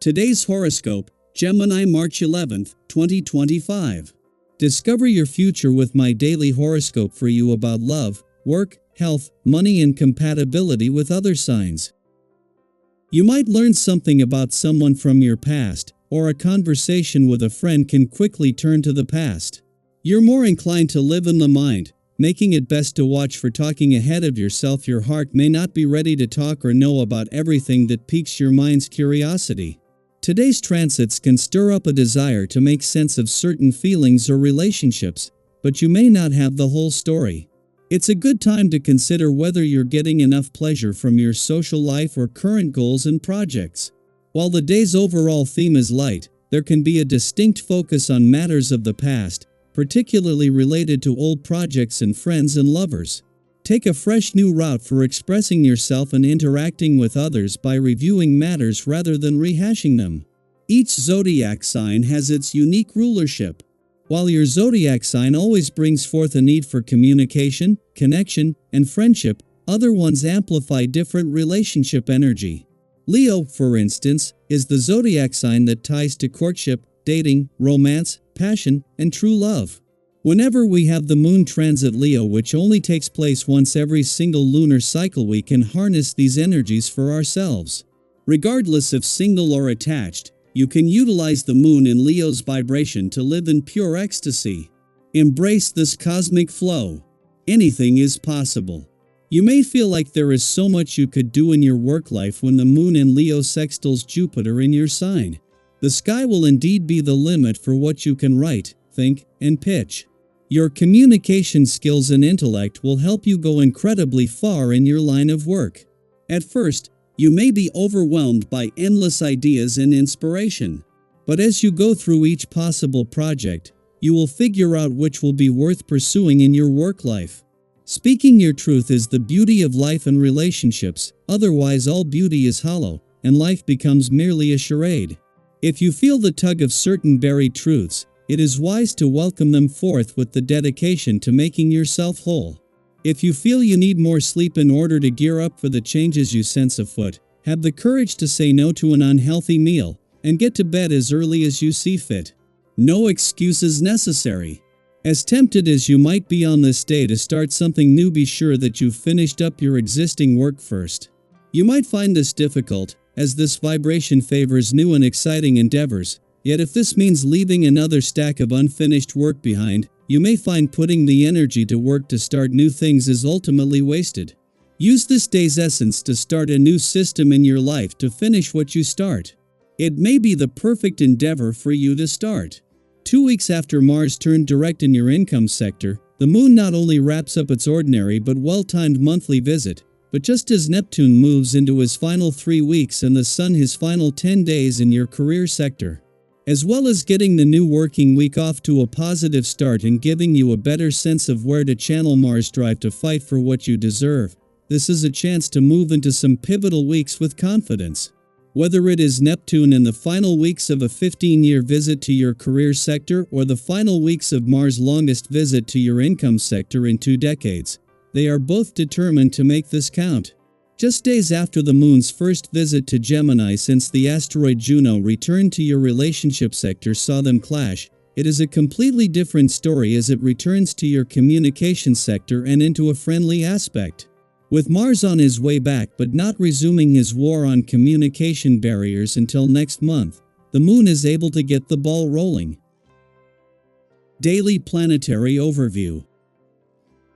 Today's horoscope, Gemini March 11th, 2025. Discover your future with my daily horoscope for you about love, work, health, money and compatibility with other signs. You might learn something about someone from your past, or a conversation with a friend can quickly turn to the past. You're more inclined to live in the mind, making it best to watch for talking ahead of yourself. Your heart may not be ready to talk or know about everything that piques your mind's curiosity. Today's transits can stir up a desire to make sense of certain feelings or relationships, but you may not have the whole story. It's a good time to consider whether you're getting enough pleasure from your social life or current goals and projects. While the day's overall theme is light, there can be a distinct focus on matters of the past, particularly related to old projects and friends and lovers. Take a fresh new route for expressing yourself and interacting with others by reviewing matters rather than rehashing them. Each zodiac sign has its unique rulership. While your zodiac sign always brings forth a need for communication, connection, and friendship, other ones amplify different relationship energy. Leo, for instance, is the zodiac sign that ties to courtship, dating, romance, passion, and true love. Whenever we have the moon transit Leo, which only takes place once every single lunar cycle, we can harness these energies for ourselves. Regardless if single or attached, you can utilize the moon in Leo's vibration to live in pure ecstasy. Embrace this cosmic flow. Anything is possible. You may feel like there is so much you could do in your work life when the moon in Leo sextiles Jupiter in your sign. The sky will indeed be the limit for what you can write, think, and pitch. Your communication skills and intellect will help you go incredibly far in your line of work. At first, you may be overwhelmed by endless ideas and inspiration. But as you go through each possible project, you will figure out which will be worth pursuing in your work life. Speaking your truth is the beauty of life and relationships, otherwise all beauty is hollow, and life becomes merely a charade. If you feel the tug of certain buried truths, it is wise to welcome them forth with the dedication to making yourself whole. If you feel you need more sleep in order to gear up for the changes you sense afoot, have the courage to say no to an unhealthy meal, and get to bed as early as you see fit. No excuses necessary. As tempted as you might be on this day to start something new, be sure that you've finished up your existing work first. You might find this difficult, as this vibration favors new and exciting endeavors. Yet if this means leaving another stack of unfinished work behind, you may find putting the energy to work to start new things is ultimately wasted. Use this day's essence to start a new system in your life to finish what you start. It may be the perfect endeavor for you to start. 2 weeks after Mars turned direct in your income sector, the moon not only wraps up its ordinary but well-timed monthly visit, but just as Neptune moves into his final 3 weeks and the Sun his final 10 days in your career sector. As well as getting the new working week off to a positive start and giving you a better sense of where to channel Mars' drive to fight for what you deserve, this is a chance to move into some pivotal weeks with confidence. Whether it is Neptune in the final weeks of a 15-year visit to your career sector or the final weeks of Mars' longest visit to your income sector in 2 decades, they are both determined to make this count. Just days after the moon's first visit to Gemini since the asteroid Juno returned to your relationship sector saw them clash, it is a completely different story as it returns to your communication sector and into a friendly aspect. With Mars on his way back but not resuming his war on communication barriers until next month, the moon is able to get the ball rolling. Daily Planetary Overview.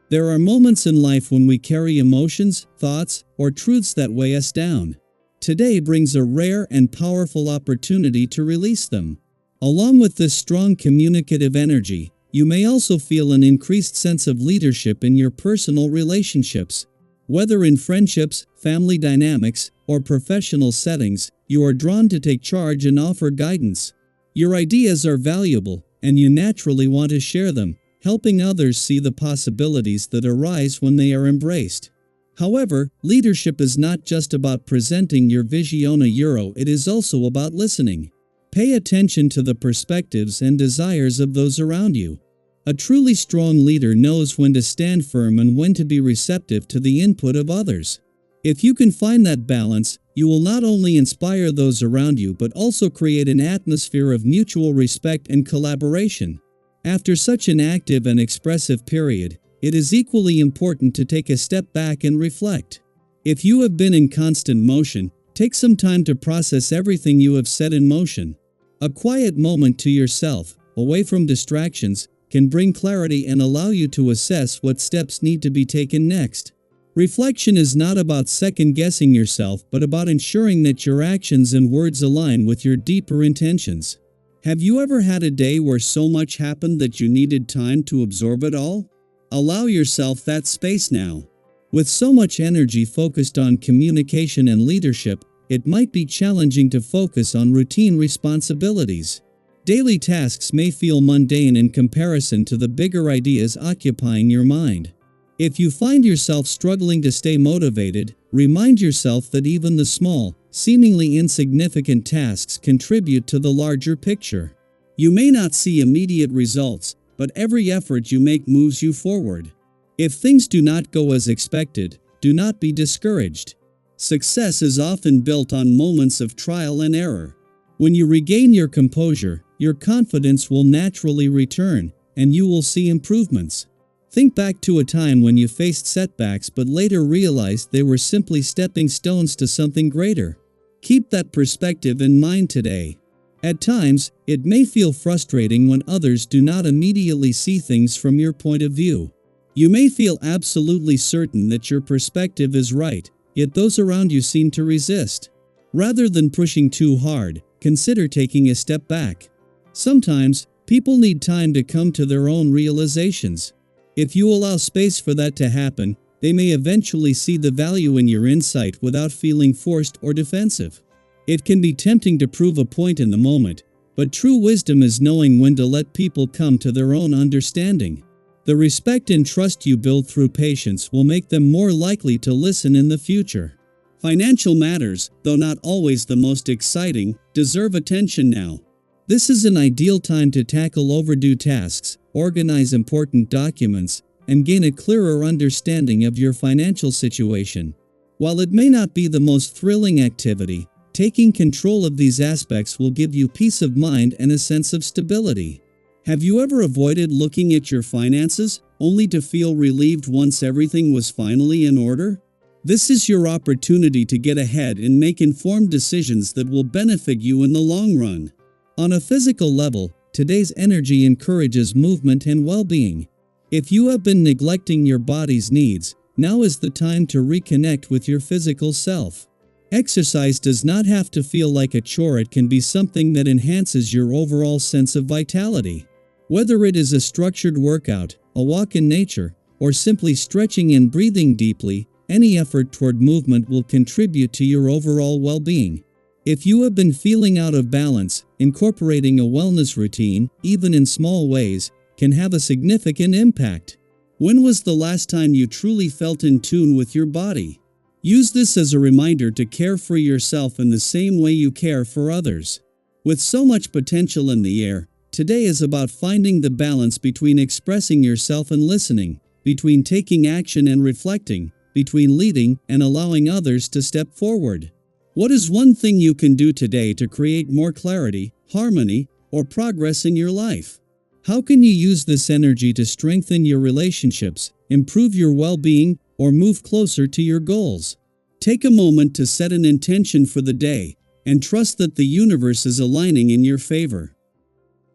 There are moments in life when we carry emotions, thoughts, or truths that weigh us down. Today brings a rare and powerful opportunity to release them. Along with this strong communicative energy, you may also feel an increased sense of leadership in your personal relationships. Whether in friendships, family dynamics, or professional settings, you are drawn to take charge and offer guidance. Your ideas are valuable, and you naturally want to share them, helping others see the possibilities that arise when they are embraced. However, leadership is not just about presenting your visione euro, it is also about listening. Pay attention to the perspectives and desires of those around you. A truly strong leader knows when to stand firm and when to be receptive to the input of others. If you can find that balance, you will not only inspire those around you but also create an atmosphere of mutual respect and collaboration. After such an active and expressive period, it is equally important to take a step back and reflect. If you have been in constant motion, take some time to process everything you have set in motion. A quiet moment to yourself, away from distractions, can bring clarity and allow you to assess what steps need to be taken next. Reflection is not about second-guessing yourself but about ensuring that your actions and words align with your deeper intentions. Have you ever had a day where so much happened that you needed time to absorb it all? Allow yourself that space now. With so much energy focused on communication and leadership, it might be challenging to focus on routine responsibilities. Daily tasks may feel mundane in comparison to the bigger ideas occupying your mind. If you find yourself struggling to stay motivated, remind yourself that even the small, seemingly insignificant tasks contribute to the larger picture. You may not see immediate results, but every effort you make moves you forward. If things do not go as expected, do not be discouraged. Success is often built on moments of trial and error. When you regain your composure, your confidence will naturally return, and you will see improvements. Think back to a time when you faced setbacks but later realized they were simply stepping stones to something greater. Keep that perspective in mind today. At times, it may feel frustrating when others do not immediately see things from your point of view. You may feel absolutely certain that your perspective is right, yet those around you seem to resist. Rather than pushing too hard, consider taking a step back. Sometimes, people need time to come to their own realizations. If you allow space for that to happen, they may eventually see the value in your insight without feeling forced or defensive. It can be tempting to prove a point in the moment, but true wisdom is knowing when to let people come to their own understanding. The respect and trust you build through patience will make them more likely to listen in the future. Financial matters, though not always the most exciting, deserve attention now. This is an ideal time to tackle overdue tasks, organize important documents, and gain a clearer understanding of your financial situation. While it may not be the most thrilling activity, taking control of these aspects will give you peace of mind and a sense of stability. Have you ever avoided looking at your finances, only to feel relieved once everything was finally in order? This is your opportunity to get ahead and make informed decisions that will benefit you in the long run. On a physical level, today's energy encourages movement and well-being. If you have been neglecting your body's needs, now is the time to reconnect with your physical self. Exercise does not have to feel like a chore, it can be something that enhances your overall sense of vitality. Whether it is a structured workout, a walk in nature, or simply stretching and breathing deeply, any effort toward movement will contribute to your overall well-being. If you have been feeling out of balance, incorporating a wellness routine, even in small ways, can have a significant impact. When was the last time you truly felt in tune with your body? Use this as a reminder to care for yourself in the same way you care for others. With so much potential in the air, today is about finding the balance between expressing yourself and listening, between taking action and reflecting, between leading and allowing others to step forward. What is one thing you can do today to create more clarity, harmony, or progress in your life? How can you use this energy to strengthen your relationships, improve your well-being, or move closer to your goals? Take a moment to set an intention for the day, and trust that the universe is aligning in your favor.